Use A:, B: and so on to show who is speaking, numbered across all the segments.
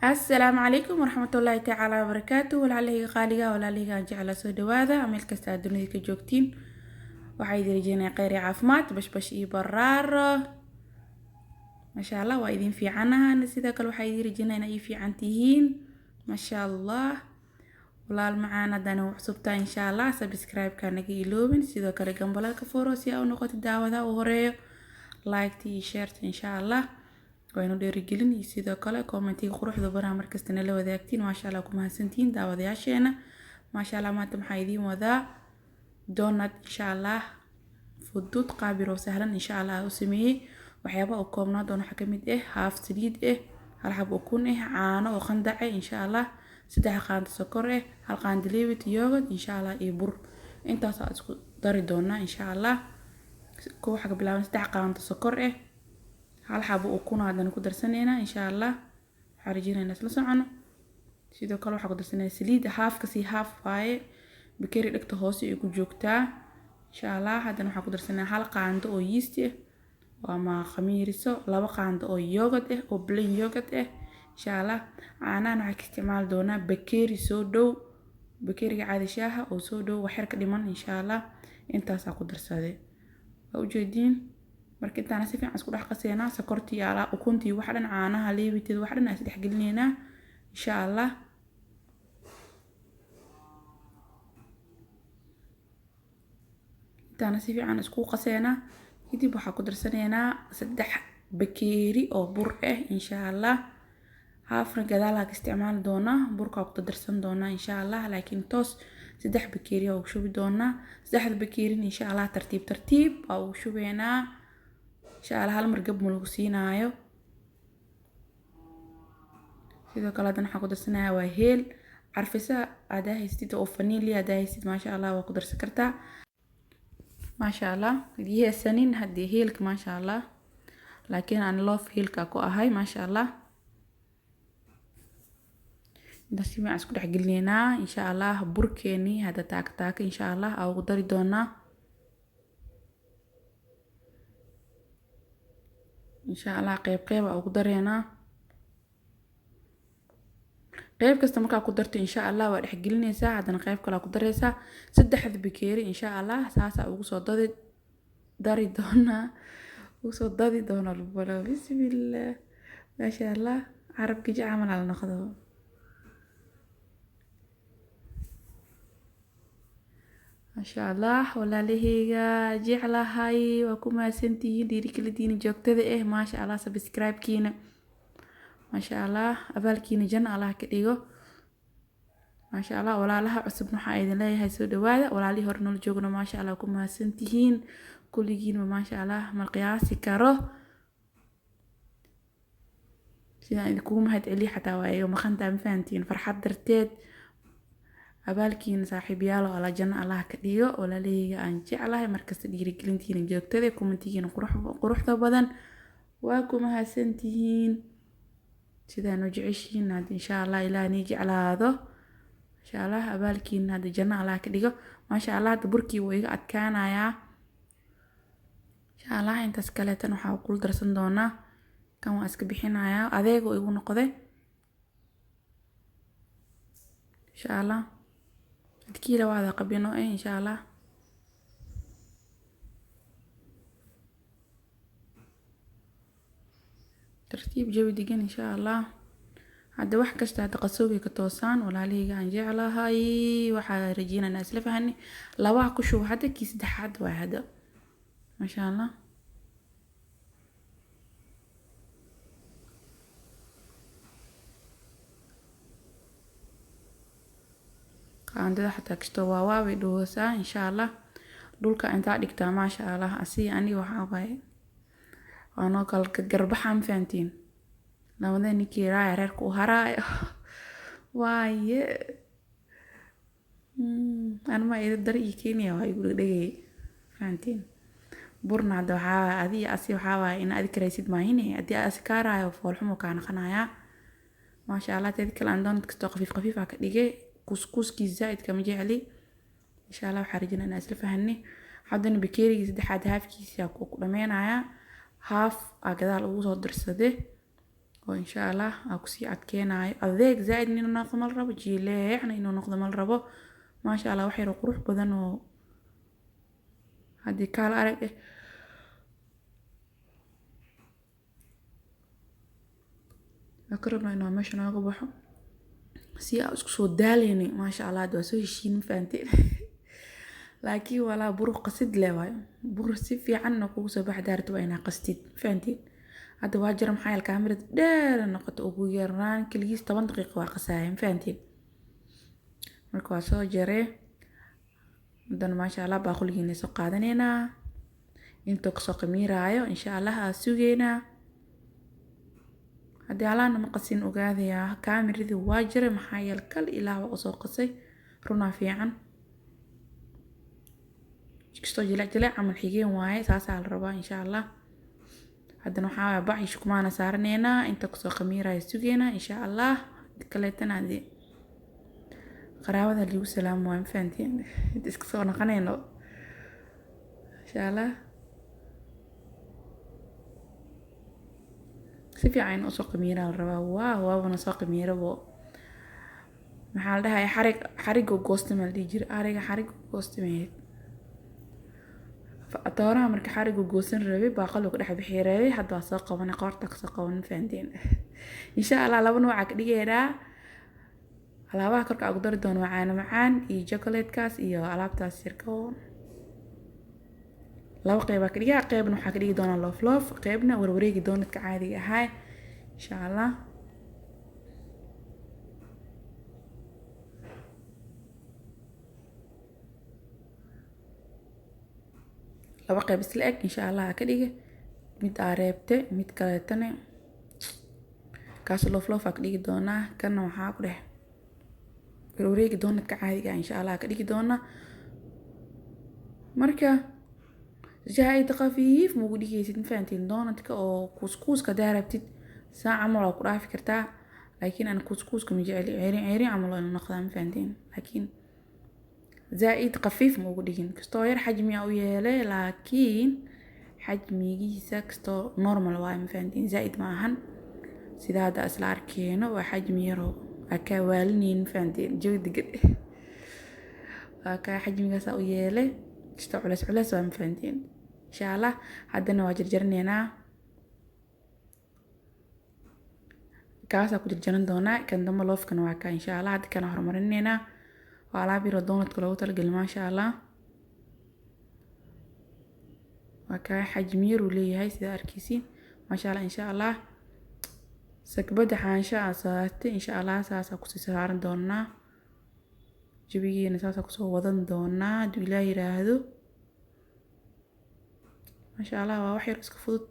A: السلام عليكم ورحمة الله تعالى وبركاته. walaalahayga qaaliga walaalahayga aan jeclaa soo dhawaada meel kasta aad dunida ka joogtiin. waxaa idin rajeynayaa kheyr iyo caafimaad bashbash iyo baraaro. masha allah waa idin fiicanahan, sidoo kale waxaa idin rajeynayaa inay fiican tihiin. masha allah walaal macaan haddana wax cusubtaa insha allah subscribe-ka naga iloobin, sidoo kale gambalka furo si aad u noqoto daawada u horeeyo, like iyo share insha allah waynu dhiirigelin iyo sidoo kale commentiga quruxda badan markasta nala wadaagtiin. masha allah ku mahadsantiin daawadayaasheena. masha allah maanta maxaa idin wadaa donut insha allah fudud qaabir oo sahlan insha allah u sameeyay. waxyaabo oo koobnaa doon waxa kamid ah half saliid hal xabo ukun caano oo qandac insha allah 3 qaando sokor hal qaando leewit yogurt insha allah iyo bur. intaas aad isku dari doonaa insha allah. ko waxa ka bilaaban 3 qaando sokor hal xabo ukun aadana ku darsaneena insha allah. waxaan rajeynaynaa isla socono. sidoo kale waxaan ku darsaneynaa saliid half kasi half waaye bakeeri dhigta hoose ay ku joogtaa insha allah. haddana waxaan ku darsaneynaa hal qaando oo yeast ama khamiiriso, 2 qaando oo yogurt oo plain yogurt insha allah. caanahan waxaan ka isticmaali doonaa bakeeri soo dhow, bakeeriga caadi shaaha oo soo dhow wax yar ka dhiman insha allah. intaas aan ku darsaday waa ujeediin. marka intaan si fiican isku dhex qaseynaa sokortii ala ukuntii wax dhan caanaha leewiteed wax dhan is dhex gelineynaa insha allah. intaan si fiican isku qaseynaa kadib waxaan ku darsaneynaa 3 bakeeri oo bur insha allah. haafna gadaal aan isticmaali doonaa burka ku darsan doonaa insha allah, laakiin toos 3 bakeeri oo shubi doonaa. 3 bakeeri insha allah tartiib tartiib oo shubeynaa insha allah. hal mar gab ma lagu siinaayo. sidoo kale haddana waxaan ku darsanayaa waa heel carfisa aad haystid oo vanilla aad haystid masha allah waa ku darsan kartaa masha allah. yeesanin haddii heelka masha allah, laakiin aan love heelka ku ahay masha allah. intaas si isku dhex gelineynaa insha allah. burkeeni hadda taak insha allah aan ugu dari doonaa insha allah. qayb aan ugu dareynaa. qayb kasta markaa ku darto insha allah waa dhex gelinaysaa. haddana qayb kale ku dareysaa 3 bakeeri insha allah. saasa ugu soo dari doonaa ugu soo dadi doonaa lubalo bismillah masha allah. carabki jacamal ala noqdo masha allah. walaalahayga jeclahay waa ku mahadsantihiin dhiirigelintiina joogtada masha allah. subscribe-kiina masha allah abaalkiina janna allah ka dhigo masha allah. walaalaha cusub waxaa idin leeyahay soo dhawaada. walaalihii hore nala joogna masha allah ku mahadsantihiin kulligiinba masha allah ma qiyaasi karo. sidaan idinkugu mahad celiyo xataa waa iga maqantaa ma fahantiin farxad darteed. abaalkiina saaxiibayaal oo alla janna allah ka dhigo. walaalahayga aan jeclahay markasta dhiirigelintiina joogtada commentigiina quruxda badan waa ku mahadsantihiin. sidaan u jeceshiin hadda insha allah ilaahay jeclaado insha allah. abaalkiina hadda janna allah ka dhigo masha allah. hadda burkii wuu iga adkaanayaa insha allah. intaas kale tan waxaa ku darsan doonaa kan waa iska bixinayaa adeego igu noqday insha allah. dadkii la wada qabino insha allah. tartiib jawi degan insha allah. hadda wax kasta hadda qasoobi ka toosaan walaalahayga aan jeclahay. waxaa rajeynaynaa isla fahani 2 ku shubo hadda kii 3aad waa hadda masha allah. qaandada xataa kasto waa way dhoosaa insha allah. dhulka intaa dhigtaa masha allah. asi aniga waxaa waaye waanoo kala garbaxa ma fahantiin. labada ninkii raaya reerka u haraayo waaye anma ida dari iyo kenya waa igu dhagay fahantiin. burna hadda waxaa adi asi waxaa waaye in adi karaysid maahine haddii asi kaa raayo foolxumo kaa naqanayaa masha allah. teed kale aan doonad kastoo khafiif ka dhigay kuskuskii zaaid kama jecli insha allah. waxaa rajeynaynaa isla fahanni. haddana bakeerigii 3aad haafkiisa ku dhameynayaa. haaf gadaal ugu soo darsaday oo insha allah aan kusii adkeenayo adeeg zaaid inuu noqdo mal rabo jileecna inuu noqdo mal rabo maasha allah wax yar qurux badan oo haddii kaala arag akarabna inuu meesha nooga baxo si aan isku soo daaleyni maasha allah waa soo heshiin fahanteen laakiin walaa bur qasid leh waayo bur si fiican kugu soo bax daarto waa inaa qastid fahanteen hadda waa jira maxaa yeelay kaamirada dheer noqoto ugu yaraan kaligiis 10 daqiiqo waa qasaayeen fahanteen marka waa soo jaree haddana maasha allah baaquligiina soo qaadaneynaa intuu kasoo qamiiraayo insha allah aa sugeynaa haddii alaana ma qasin ogaadayaa kaamirada waa jira maxaa yeelay kal ilaa waa soo qasay runaa fiican kastoo jileec camal xigeen waaye saasaa la rabaa insha allah haddana waxaa bacay shukumaana saaraneynaa inta kasoo qamiiraayo sugeynaa insha allah kaleetana hadii qaraabada liigu salaamo waa fahanteen iska soo naqanayno insha allah si fiican u soo qamiiraa la rabaa waabana soo qamiirabo maxaa la dhahay xariga goostama la dhihi jiray xariga goostameed atooraha marka xariga goosan rabay baaqalo ka dhex bixi rabay hadda waa soo qabanay qoorta ka soo qaban fahanteen insha allah laba nooc ka dhigeeraa alaabaha korka ugu dari doono caano macaan iyo chocolate-kaas iyo alaabtaas sirko laba qayb ka dhigaa qaybna waxa ka dhigi doona loof qaybna warwareegi doonadka caadiga ahaa insha allah laba qayb isla eg insha allah ka dhige mid areebte mid kaleetana kaas loof ka dhigi doona kana waxa ku dhex warwareegi doonadka caadiga insha allah ka dhigi doona marka زائد خفيف مو دقيقة فانتين دونتك أو كوسكوس كداربتي ساعة عمل أو قرافي كرتا لكن أنا كوسكوس كم يجي عيري عملوا إنه ناخذها فانتين لكن زائد خفيف مو دقيقة كستوير حجمي أو يالي لكن حجمي جيسا كستو نورمال واي فانتين زائد معهن سيدا هذا أسلار كينو وحجمي يرو أكا والنين فانتين جود قد أكا حجمي جيسا أو يالي كستو علاس وام فانتين إن شاء الله haddana waa jarjarneynaa kaasa ku jarjaran doonaa kan dambe loofkan waa ka insha Allah hadda kana hormarineynaa waa alaab yar doonadka loogu talagalay ma sha Allah waa ka xajmi yar uu leeyahay sida arkisiin ma sha Allah insha Allah sakbada xaansha asaatay insha Allah saasa ku sii saaran doonaa jabigeena saasa ku soo wadan doonaa haduu Ilaahay yiraahdo ما شاء الله وحير اسك فضت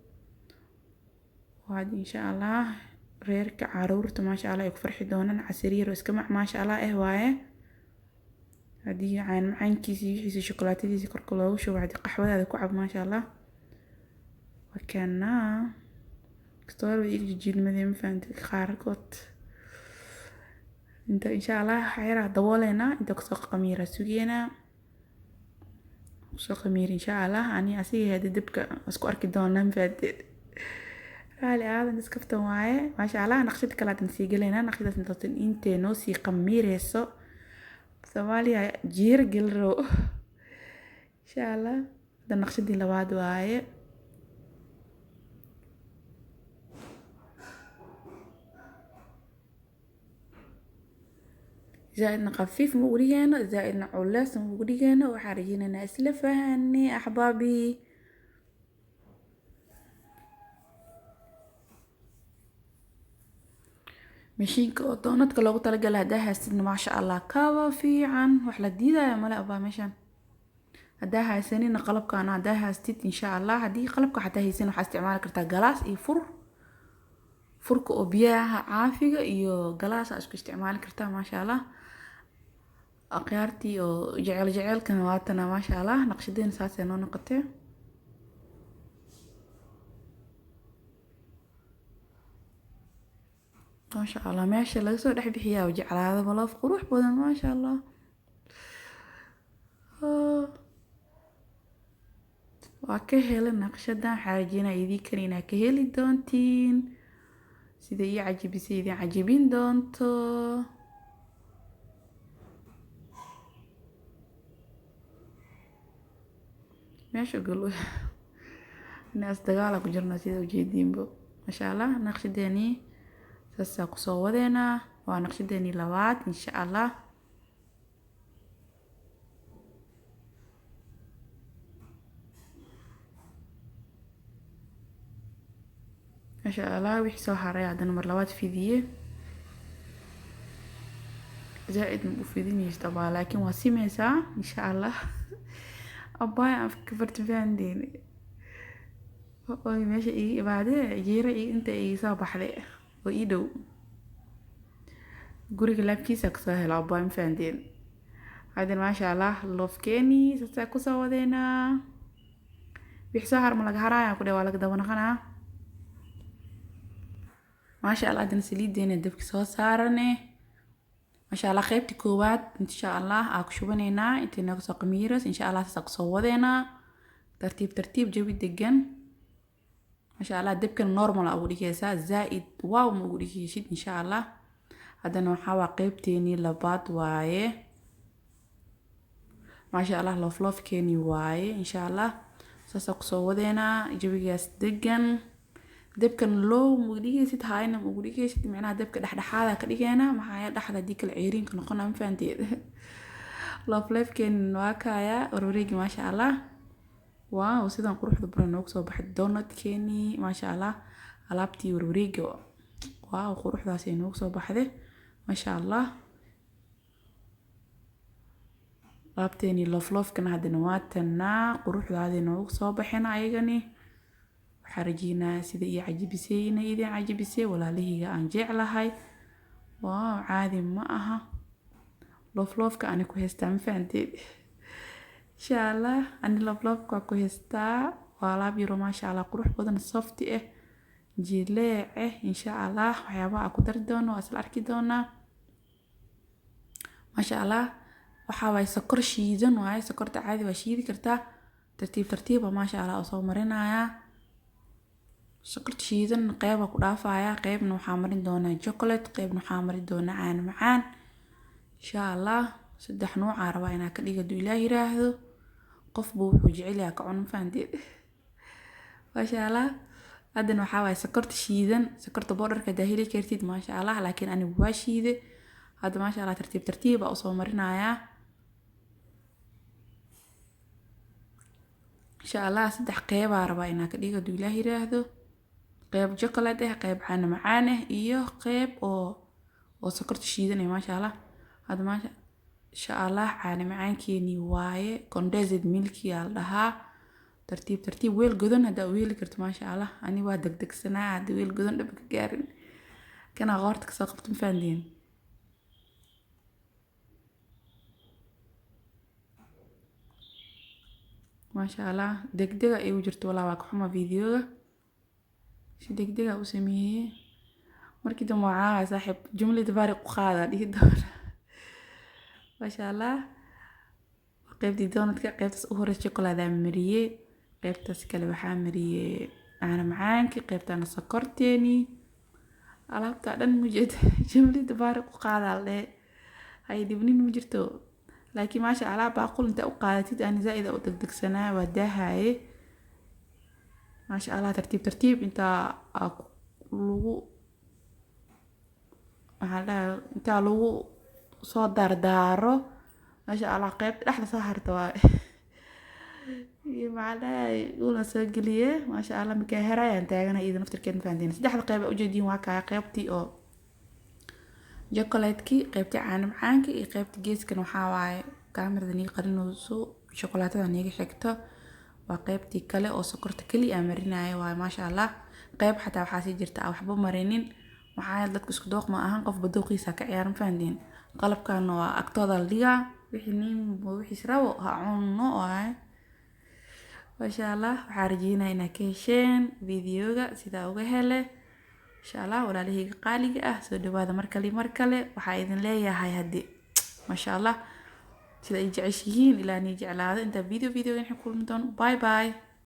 A: وهذه إن شاء الله ريرك عرورت ما شاء الله يكفرحي دونا عسرير واسكمع ما شاء الله هواية هذه عين كيسي حيسي شوكولاتة دي كركلوش وبعد قحوة هذا كعب ما شاء الله وكان كستور ويجي جيل مذيم فانت خارقت انت إن شاء الله حيرا دوالينا انت كسوق قميرة سوقينا سوق مير إن شاء الله أني أسيه هذا دبك أسكو أركي دونا مفدد رالي هذا نسكفت معايا ما شاء الله نقشت كلا تنسيق لنا نقشت نتوتن إنت نوسي قمير يسو ثوالي جير قلرو إن شاء الله ده نقشت دي لواد واي زائدنا خفيف مغريانا زائدنا علاس مغريانا وحارجينا ناس لفهني أحبابي مشينك أوتونتك لو تلقى لها سن ما شاء الله كاوا في عن وحلا ديدا يا ملا أبا مشان هداها سنين قلبك أنا هداها ستيت إن شاء الله هدي قلبك حتى هي سنة حاستعمالك كرتا جلاس فرك أبيعها عافية إيو جلاس أشكو استعمالك كرتا ما شاء الله أقيارتي أو جعل كنواتنا ما شاء الله نقشدين ساسي نو نقطع ما شاء الله ماشي الله يسوي دحي بحياه وجعل هذا ملاف قروح بدن ما شاء الله وكهل النقشدان حاجينا يذكرينا كهل دونتين sida ii cajibisay idin cajibin doonto. meesha galo naas dagaala ku jirnaa sida ujeediinbo. masha allah naqshadeeni saasaa kusoo wadeynaa. waa naqshadeeni labaad insha allah. masha allah wixii soo haray haddana mar labaad fidiye. زائد مفيدين طبعا لكن واسميسا ان شاء الله. ابا كبرت فين دين اوي ماشي اي بعد جيري انت اي صباح لي وايدو guriga laabkiisa kasoo helo abaan faandeen. haddana maasha allah loofkeeni saasaa kusoo wadeynaa. wixii soo har ma laga haraya ku dhawaa laga dabanaqanaa. maasha allah haddana saliideena dabki soo saarane. masha allah qaybtii koowaad insha allah aa ku shubaneynaa intay naga soo qamiiras insha allah saasaa kusoo wadeynaa tartiib tartiib jawi degan. masha allah dabkan normal aa ugu dhigaysaa zaaid waaw ma ugu dhigaysid insha allah. haddana waxaa waa qaybteeni labaad waaye. masha allah loofloofkeeni waaye insha allah saasaa kusoo wadeynaa jawigaas degan. dabkan low ma ugu dhigaysid haayna ma ugu dhigaysid micnaha dabka dhexdhexaada ka dhigeynaa maxaa dhaxda hadii kale ceeriinka noqonaa ma fahanteed. loofleefkeeni waa kaaya warwareegi masha allah. waaw sidan quruxda badan noogu soo baxay donutkeeni masha allah. alaabtii warwareega waaw quruxdaasay noogu soo baxday masha allah. alaabteeni loofloofkana haddana waa tanaa quruxdaaday noogu soo baxeen ayagani. waxaa rajeynaa sida ii cajibisay inay idin cajibisay walaalihiga aan jeclahay. waaw caadi ma aha loofloofka ani ku haystaa ma fahanteed. insha allah ani loofloofka ku haystaa. waa alaab yaro masha allah qurux badan softi ah jileec ah insha allah. waxyaabaha aan ku dari doono waa isla arki doonaa. masha allah waxaa waaye sokor shiidan waaye. sokorta caadi waa shiidi kartaa tartiib tartiiba masha allah oo soo marinayaa. sokorta shiidan qeyb ku dhaafaya qeybna waxaa marin doonaa chocolate qeybna waxaa marin doonaa caano macaan insha allah. 3 nooc aan rabaa inaan ka dhigo duu ilaahay yiraahdo. qof buu wuxuu jecel yahay ka cun faanteed. masha allah haddana waxaa waaye sokorta shiidan. sokorta boodarka daahili kartid masha allah laakiin ani waa shiide. hadda masha allah tartiib tartiib aa usoo marinayaa insha allah. 3 qeyb aan rabaa inaan ka dhigo duu ilaahay yiraahdo. qeyb chocolate ah qeyb caano macaan ah iyo qeyb oo sokorta shiidan masha allah. hadda masha insha allah caano macaankeeni waaye condensed milk yaa la dhahaa. tartiib tartiib weel godan hadda weeli karto masha allah. ani waa degdegsanaa hadda weel godan dhab ka gaarin kana qoorta ka soo qabto ma fahanteen. masha allah degdega ay u jirto walaa waa ka xuma videoga si degdega u sameeyay. markii dambe waxaa saaxiib jumlada baariq u qaada dhihi doona. masha allah qaybtii donutka qaybtaas u horeysa chocolate aan mariyay. qaybtaas kale waxaa mariyay caano macaanki qaybtana sokorteeni. alaabta dhan mujed jumlada baariq u qaada le hay dibnin ma jirto laakiin masha allah baaqul inta u qaadatid aan zaaid u degdegsanaa waa daahaye masha allah. tartiib tartiib inta lagu inta lagu soo dardaaro masha allah qaybta dhexda soo harta waa iyo macnaha ula soo geliye masha allah. markay herayaan taagana idin naftirkeena fahanteen. 3 qeyb u jeedin waa ka qaybtii oo chocolate-ki qaybtii caano macaanka iyo qaybtii geeskan waxaa waaye kaamirada nii qarinayso shukulaatada niga xigto. waa qaybtii kale oo sokorta kaliya aan marinayo waa masha allah. qayb xataa waxaa sii jirta aan waxba marinin waxaa dadku isku dooq ma ahan qofba dooqiisa ka ciyaaran fahanteen. qalabkan waa agtooda la dhigaa wixii nin wixii rabo ha cuno waaye masha allah. waxaa rajeynaa inaad ka hesheen videoga sidaa uga hele insha allah. walaalihiga qaaliga ah soo dhawaada mar kale waxaa idin leeyahay haddi masha allah sida ay jeceshihiin ilaa ni jeclaado inta video in kulmi doono. bye bye.